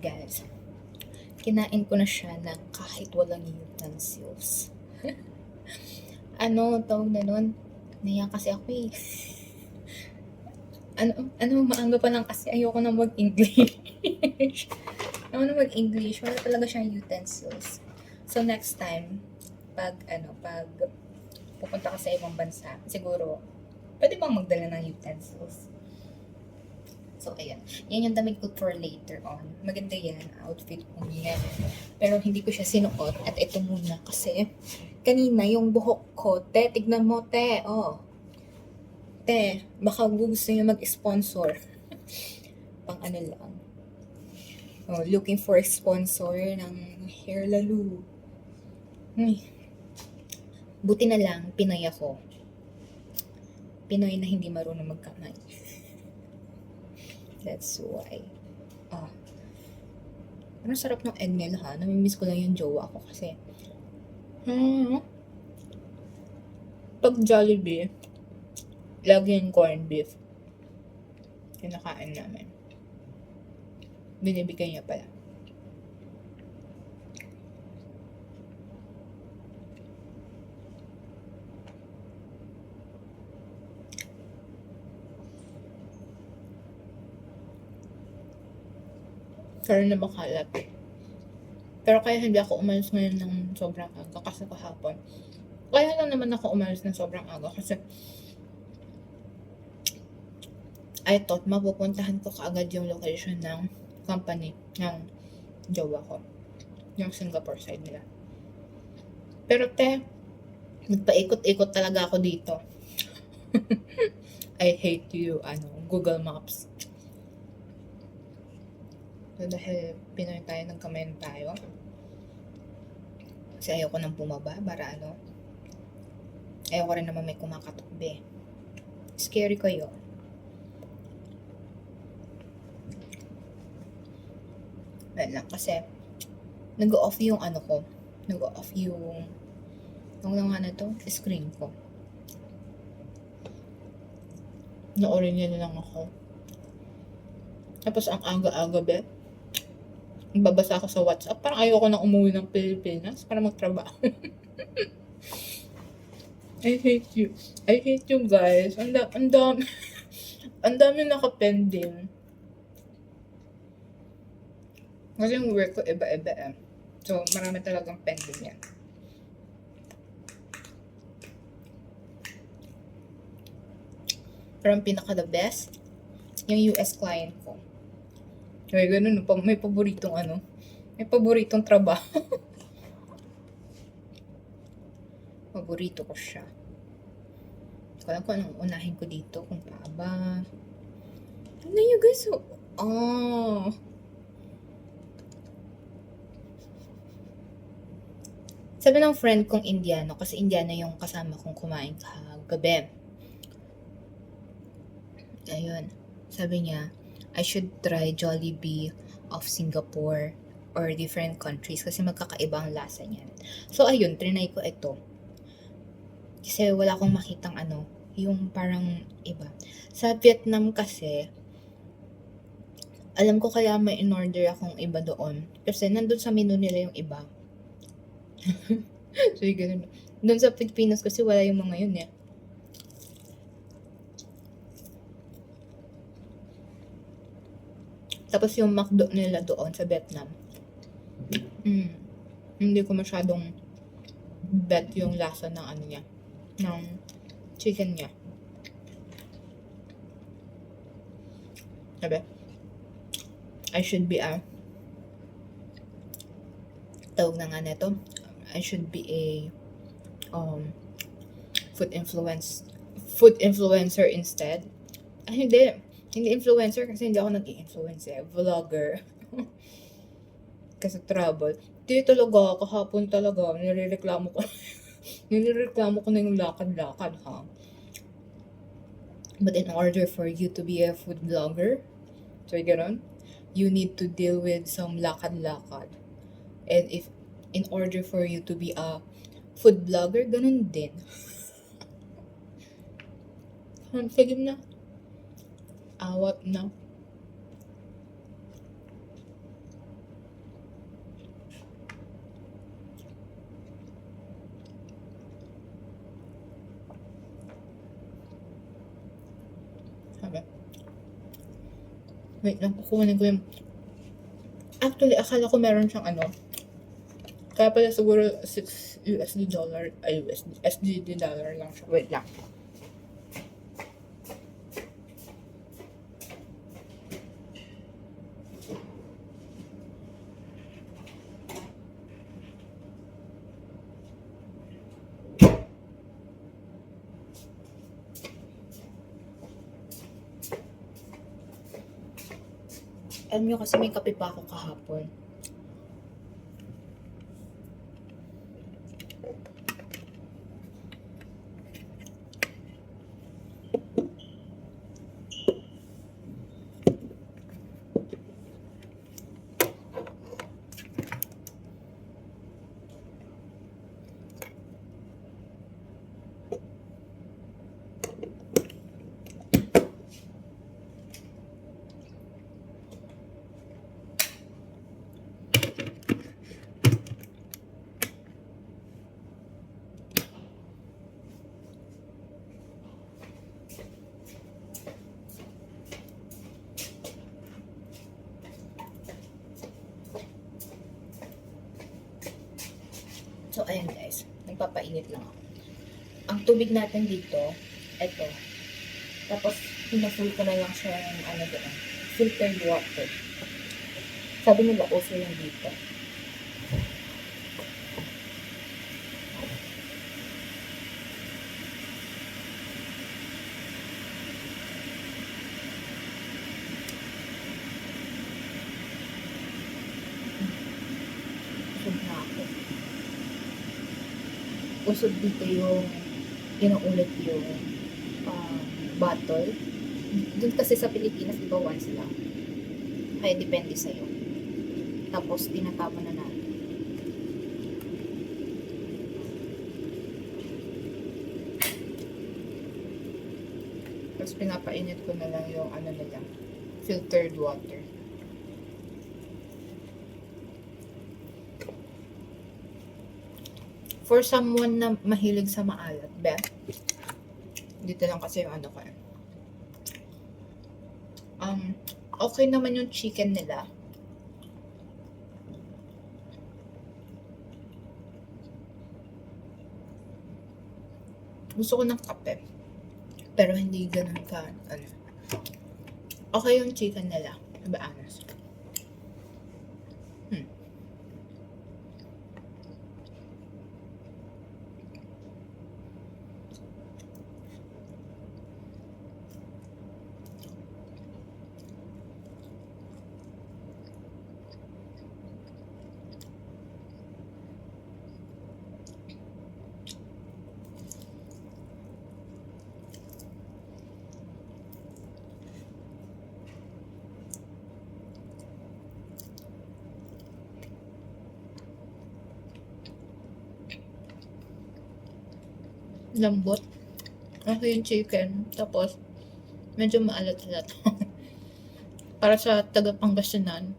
guys, kinain ko na siya ng kahit walang utensils. Tawag na nun? Naiya kasi ako eh. Maanga pa lang kasi ayoko na mag-English. Ayoko na mag-English. Wala talaga siyang utensils. So next time, pag pupunta ka sa ibang bansa, siguro, pwede bang magdala ng utensils? So, ayan. Yan yung damit ko for later on. Maganda yan. Outfit ko yan. Pero hindi ko siya sinuot. At ito muna kasi kanina yung buhok ko. Te, tignan mo, te. Oh. Te, baka gusto niyo mag-sponsor. Pang ano lang. Oh, looking for a sponsor ng Hair Lalu. Buti na lang, Pinoy ako. Pinoy na hindi marunong magkamay. That's why. Ano sarap ng egg nila ha. Namimiss ko lang yung jowa ko kasi. Pag Jollibee, lagi yung corned beef. Kinakain namin. Binibigay niya pala. Pero na makalat. Pero kaya hindi ako umalis ngayon ng sobrang aga kasi kahapon. Kaya lang naman ako umalis ng sobrang aga kasi I thought mapupuntahan ko kaagad yung location ng company ng jowa ko. Yung Singapore side nila. Pero nagpaikot-ikot talaga ako dito. I hate you, Google Maps. So, dahil Pinoy tayo, nagkamayan tayo. Kasi ayoko nang bumaba para ayoko rin naman may kumakatukbe. Scary kayo. Well lang, kasi nag-off yung ko. Nag-off yung screen ko. Noorin niya na lang ako. Tapos ang aga-aga, bet. Babasa ako sa WhatsApp. Parang ayoko nang umuwi ng Pilipinas para magtrabaho. I hate you. I hate you guys. Ang dami naka-pending. Kasi yung work ko iba-iba eh. So, marami talagang pending yan. Pero ang pinaka-the best, yung US client ko. Kaya ganun, may paboritong trabaho. Paborito ko siya. Kaya ko anong unahin ko dito, kung paaba. Ano you guys? Sabi ng friend kong Indiano, kasi Indiano yung kasama kong kumain kagabi. Ayun, sabi niya, I should try Jollibee of Singapore or different countries kasi magkakaiba ang lasa niyan. So, ayun, trinay ko ito. Kasi wala akong makitang yung parang iba. Sa Vietnam kasi, alam ko kaya may in-order akong iba doon. Kasi nandun sa menu nila yung iba. So, ganun. Doon sa Pilipinas kasi wala yung mga yun eh. Tapos yung McDo nila doon sa Vietnam. Hindi ko masyadong bet yung lasa ng niya. Ng chicken niya. Sabi, I should be tawag na nga nito, I should be a food influencer instead. Hindi influencer kasi hindi ako nag-i-influence eh. Vlogger. Kasi travel. Di talaga, kahapon talaga, nirereklamo ko na yung lakad-lakad ha. But in order for you to be a food vlogger, so gano'n, you need to deal with some lakad-lakad. And in order for you to be a food vlogger, ganun din. Sige na. Awat na. Wait lang, kukunin ko yung... Actually, akala ko meron siyang ano. Kaya pala siguro 6 USD dollar, ay USD, SGD dollar lang siya. Wait lang. Alam nyo kasi may kape pa ako kahapon. So, ayan guys. Nagpapainit lang ako. Ang tubig natin dito, eto. Tapos, pinafull ko na lang siya ng ano doon. Filtered water. Sabi nila, also yung dito. Usod na ako. Usod dito yung inuulit yung bottle. Doon kasi sa Pilipinas, di ba once lang? Kaya depende sa'yo. Tapos, tinatapon na natin. Tapos, pinapainit ko na lang yung ano nila, filtered water. For someone na mahilig sa maalat, dito lang kasi yung ano ko. Okay naman yung chicken nila. Gusto ko ng kape. Pero hindi ganun ka, ano. Okay yung chicken nila, to be honest. Lambot. Okay yung chicken. Tapos, medyo maalat-alat. Para sa taga-Pangasinan,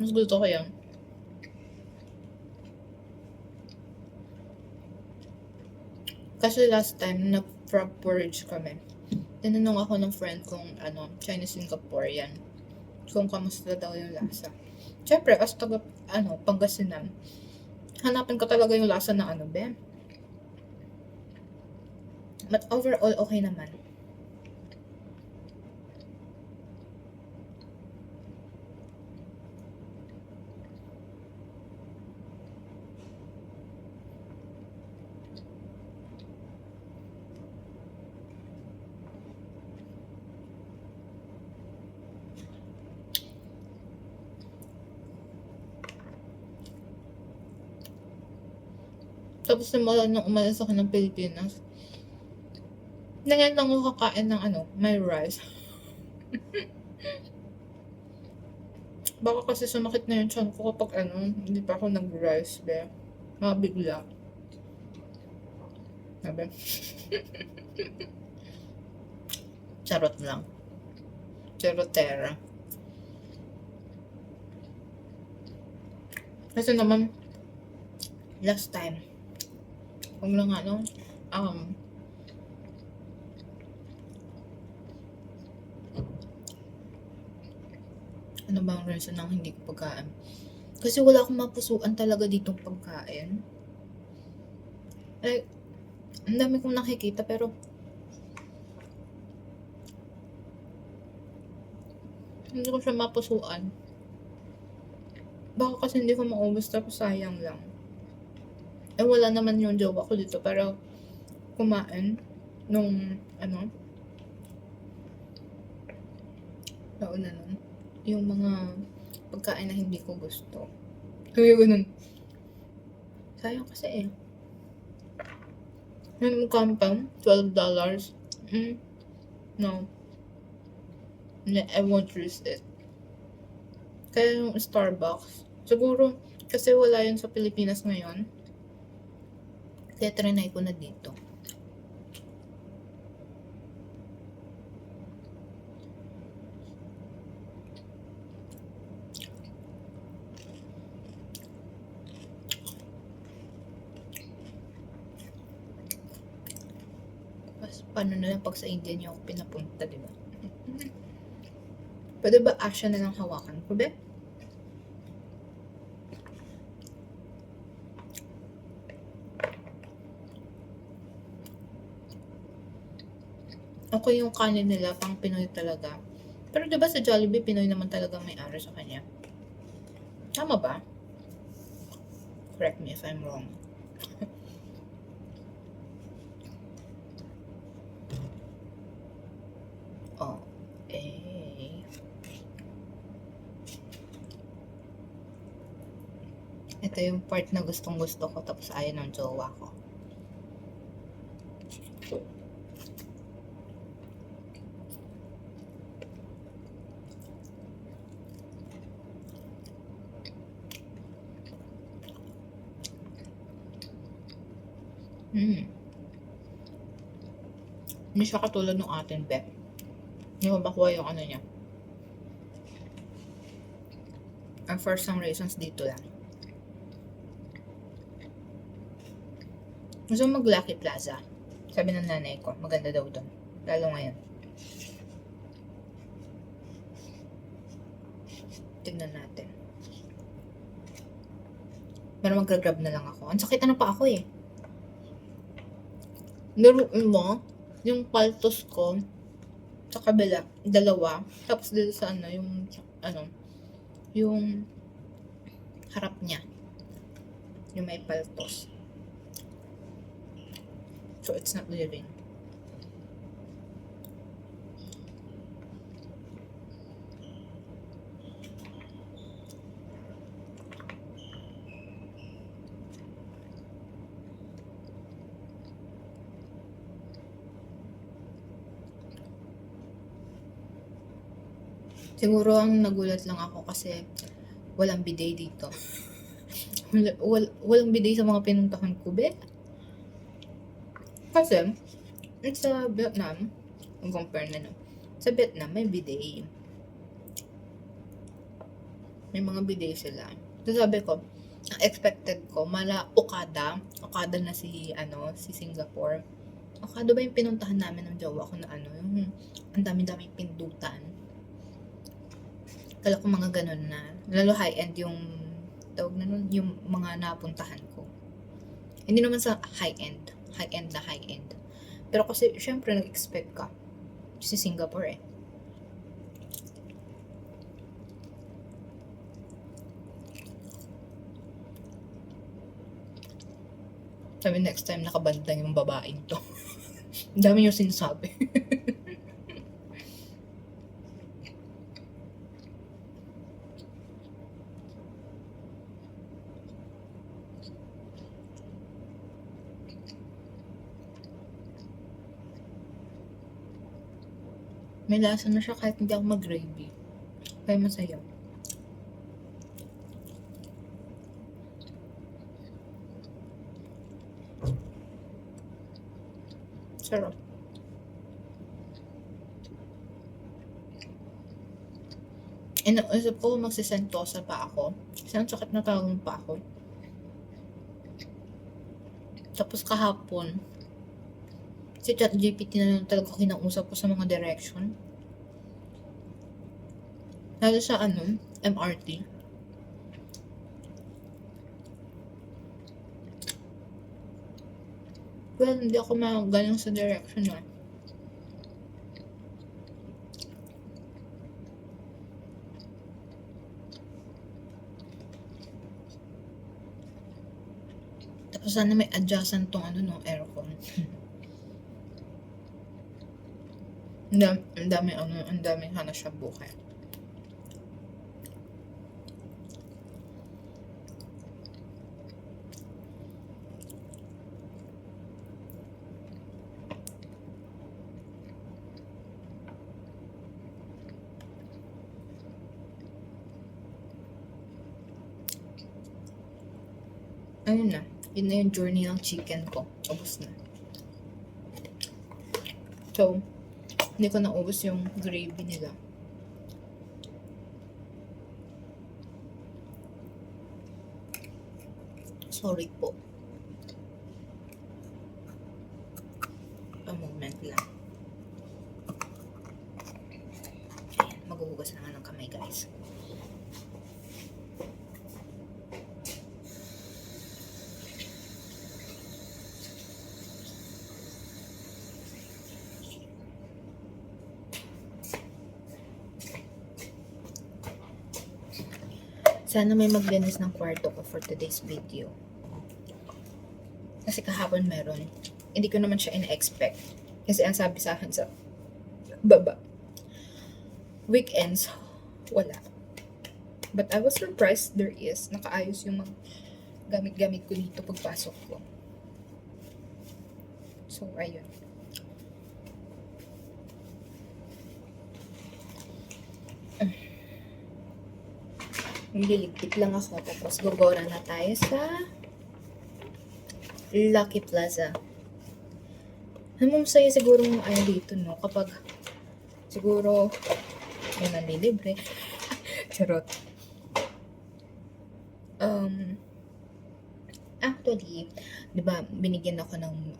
mas gusto ko yan. Kasi last time, na-frog porridge kami. Tinanong ako ng friend kung Chinese Singaporean. Kung kamusta daw yung lasa. Siyempre, as taga, Pangasinan, hanapin ko talaga yung lasa ng But overall, okay naman. Tapos nung umalis ako ng Pilipinas, ngayon lang ako kakain ng may rice. Baka kasi sumakit na yung tiyan ko kapag hindi pa ako nag-rice, mabigla. Sabi. Charot lang. Charotera. Kasi naman, last time, kung lang Ano ba ang reason ng hindi ko pagkain? Kasi wala akong mapusuan talaga ditong pagkain. Like, ang dami kong nakikita pero hindi ko siya mapusuan. Baka kasi hindi ko maubos tapos sayang lang. Eh wala naman yung jowa ko dito pero kumain nung nauna nun. Yung mga pagkain na hindi ko gusto. Kaya ganun. Sayang kasi eh. Yung compound, $12. No. I won't risk it. Kaya yung Starbucks, siguro kasi wala yun sa Pilipinas ngayon. Kaya trinay ko na dito. Paano na lang pag sa India niyo ako pinapunta, di ba? Pwede ba Asya na lang hawakan ko, be? Okay yung kanin nila, pang Pinoy talaga. Pero di ba sa Jollibee, Pinoy naman talaga may-ari sa kanya? Tama ba? Correct me if I'm wrong. Ito yung part na gustong gusto ko tapos ayaw ng jowa ko. Hindi siya katulad ng atin, be. Hindi mo makuha yung ano niya. And for some reasons, dito lang. Gusto mag Lucky Plaza. Sabi ng nanay ko, maganda daw doon. Lalo ngayon. Tignan natin. Pero mag-grab na lang ako. Ang sakit na pa ako eh. Naruin mo, yung paltos ko, sa kabila, dalawa. Tapos dito sa yung harap niya. Yung may paltos. So, it's not living. Siguro ang nagulat lang ako kasi walang bidet dito. Walang bidet sa mga pinuntahan ko, be. Kasi, sa Vietnam, kung compare na sa Vietnam, may bidet. May mga bidet sila. So, sabi ko, ang expected ko, Okada na si Singapore. Okada ba yung pinuntahan namin ng jowa ko na yung ang dami-daming pindutan. Kala ko mga ganun na, lalo high-end yung tawag na nun, yung mga napuntahan ko. Hindi naman sa high-end. Pero kasi, syempre, nag-expect ka. Si Singapore eh. Sabi next time, nakabantay yung babaeng to. Ang dami yung sinasabi. May lasa na siya kahit hindi ako mag-gravy. Kaya masaya. Sarap. And isip ko magsisentosa pa ako. Kasi ang sakit na talong pa ako. Tapos kahapon, si ChatGPT na lang talaga kinausap ko sa mga direction. Lalo sa MRT. Well, hindi ako magaling sa direction na. Tapos sana may adjacent tong aircon. Ang dami sana siya buka. Ayun na. Yun na yung journey ng chicken ko. Ubus na. So, hindi ko naubos yung gravy nila. Sorry po. A moment lang. Ayan, maghuhugas na nga ng kamay, guys. Sana may maglinis ng kwarto ko for today's video. Kasi kahapon meron. Hindi ko naman siya ina-expect. Kasi ang sabi sa akin sa baba, weekends, wala. But I was surprised there is. Nakaayos yung mga gamit-gamit ko dito pagpasok ko. So, ayun. Liligpit lang ako. Tapos gogora na tayo sa Lucky Plaza. Masaya siguro dito, no? Kapag siguro may manlilibre. Charot. Actually, di ba, binigyan ako ng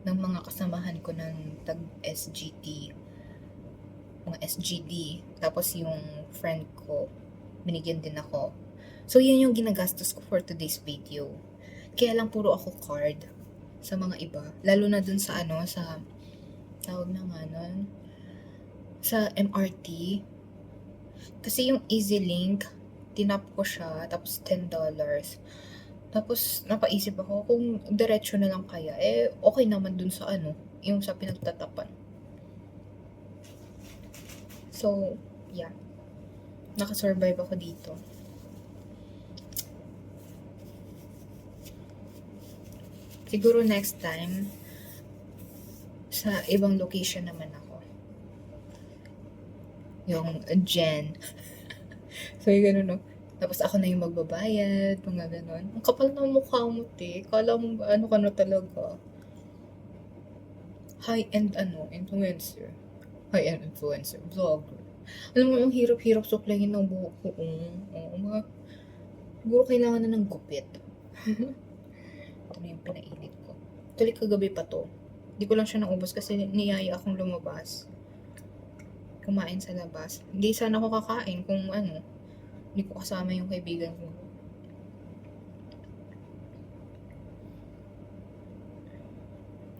mga kasamahan ko ng tag-SGT. Mga SGD. Tapos yung friend ko, binigyan din ako. So, yun yung ginagastos ko for today's video. Kaya lang puro ako card sa mga iba. Lalo na dun sa sa tawag na nga nun, sa MRT. Kasi yung EasyLink, tinap ko siya, tapos $10. Tapos, napaisip ako, kung diretso na lang kaya, okay naman dun sa yung sa pinagtatapan. So, yeah. Nakasurvive ako dito. Siguro next time, sa ibang location naman ako. Yung Jen. So, yung ganun, no? Tapos ako na yung magbabayad, mga ganun. Ang kapal ng mukha mo, te. Kala mo ba, ka na talaga? High-end, influencer. High-end influencer, vlogger. Alam mo, yung hirap-hirap suklayin ng buhok ko. Siguro kailangan na ng gupit. Ito na yung pinainit ko. Tuloy kagabi pa to. Hindi ko lang siya naubos kasi niyaya akong lumabas. Kumain sa labas. Hindi sana ako kakain kung hindi ko kasama yung kaibigan ko.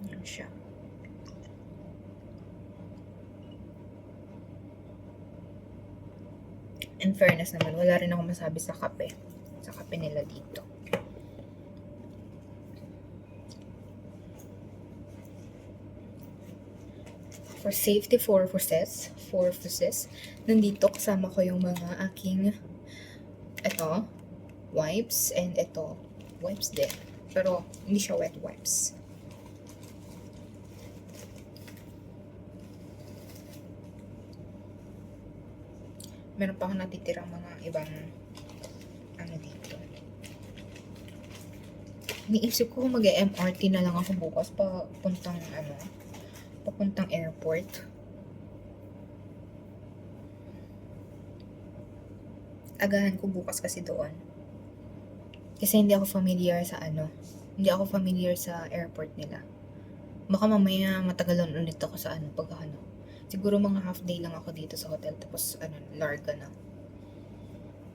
Yan siya. In fairness naman, wala rin ako masabi sa kape. Sa kape nila dito. For safety purposes, nandito kasama ko yung mga aking wipes, and wipes din. Pero, hindi siya wet wipes. Meron pa akong natitirang mga ibang dito. Niisip ko mag-MRT na lang ako bukas papuntang airport. Agahan ko bukas kasi doon. Kasi hindi ako familiar sa airport nila. Baka mamaya matagalan ulit ako sa Siguro mga half day lang ako dito sa hotel. Tapos, larga na.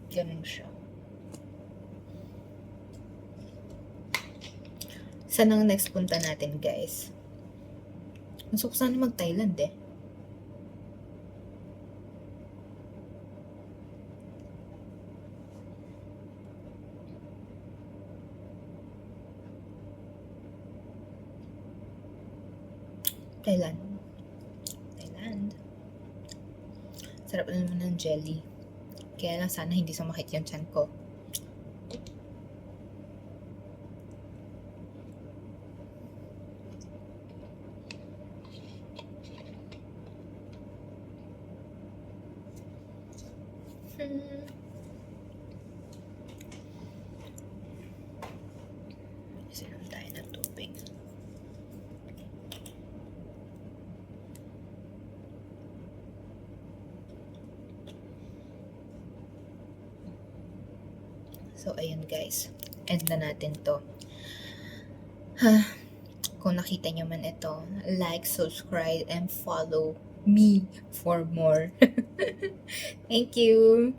Ganun siya. Saan ang next punta natin, guys? Gusto ko sana mag-Thailand eh. Thailand. Sarap na naman ng jelly. Kaya lang sana hindi sumakit yung tiyan ko. Sinom tayo ng tubig. So, ayun guys. End na natin to. Kung nakita nyo man ito, like, subscribe, and follow me for more. Thank you!